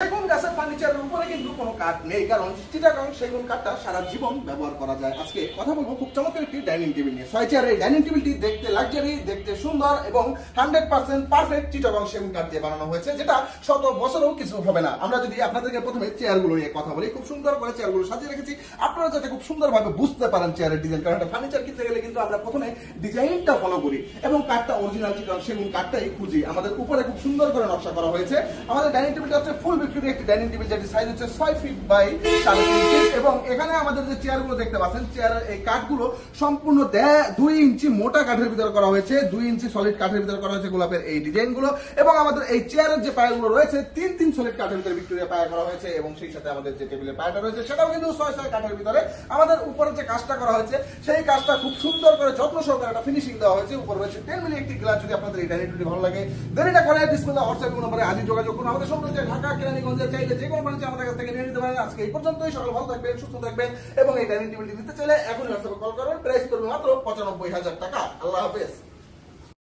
সেগুন গাছের ফার্নিচারের উপরে কিন্তু কোনো কাঠ নেই, কারণ চিটাগাং সেগুন কাঠটা সারা জীবন ব্যবহার করা যায়। আজকে কথা বলবো খুব চমৎকার একটি ডাইনিং টেবিল নিয়ে। 6 চেয়ারের এই ডাইনিং টেবিলটি দেখতে লাক্সারি, দেখতে সুন্দর এবং 100% পারফেক্ট চিটাগাং সেগুন কাঠ দিয়ে বানানো হয়েছে, যেটা শত বছরও কিছু হবে না। আমরা যদি আপনাদেরকে প্রথমে চেয়ারগুলো নিয়ে কথা বলি, খুব সুন্দর করে চেয়ারগুলো সাজিয়ে রেখেছি, আপনারা যাতে খুব সুন্দরভাবে বুঝতে পারেন চেয়ারের ডিজাইন। কারণ একটা ফার্নিচার কিনতে গেলে কিন্তু আমরা প্রথমে ডিজাইনটা ফলো করি এবং কাঠটা অরিজিনাল চিটাগাং সেগুন কাঠটাই খুঁজি। আমাদের উপরে খুব সুন্দর করে নকশা করা হয়েছে। আমাদের ডাইনিং টেবিলটা হচ্ছে ফুল ভিক্টোরিয়া একটি ডাইনিং টেবিল, যেটি সাইজ হচ্ছে 6 ফিট বাই 3.5 ফিট। এবং এখানে আমাদের যে চেয়ারগুলো দেখতে পাচ্ছেন, চেয়ারের এই কাঠগুলো সম্পূর্ণ 2 ইঞ্চি মোটা কাঠের ভিতরে করা হয়েছে, 2 ইঞ্চি সলিড কাঠের ভিতরে করা হয়েছে গোলাপের এই ডিজাইনগুলো। এবং আমাদের এই চেয়ারের যে পায়াগুলো রয়েছে 3 সলিড কাঠের ভিতরে ভিক্টোরিয়া পায়া করা হয়েছে, এবং সেই সাথে আমাদের যে টেবিলের পায়াটা রয়েছে সেটাও কিন্তু 6 কাঠের ভিতরে। আমাদের উপরে যে কাজটা করা হয়েছে সেই কাজটা খুব সুন্দর করে যত্ন সহকারে একটা ফিনিশিং দেওয়া হয়েছে। উপরে রয়েছে 10 মিলি একটি গ্লাস। যদি আপনাদের এই ডাইনিং টেবিলটি ভালো লাগে, দেরিটা করে ডিসপ্লে হোয়াটসঅ্যাপ নম্বরে আজই যোগাযোগ করুন। আমাদের সম্পূর্ণ ঢাকা কেরানীগঞ্জে চাইলে যে কোনো ফার্নিচার আমাদের কাছ থেকে নিয়ে নিতে পারেন। আজকে এই পর্যন্তই। সকাল ভালো থাকবেন, সুস্থ থাকবেন, এবং এই ডাইনিং টেবিলটি নিতে চাইলে এখনই হোয়াটসঅ্যাপে কল করবেন। প্রাইস করবে মাত্র 95,000 টাকা। আল্লাহ হাফেজ।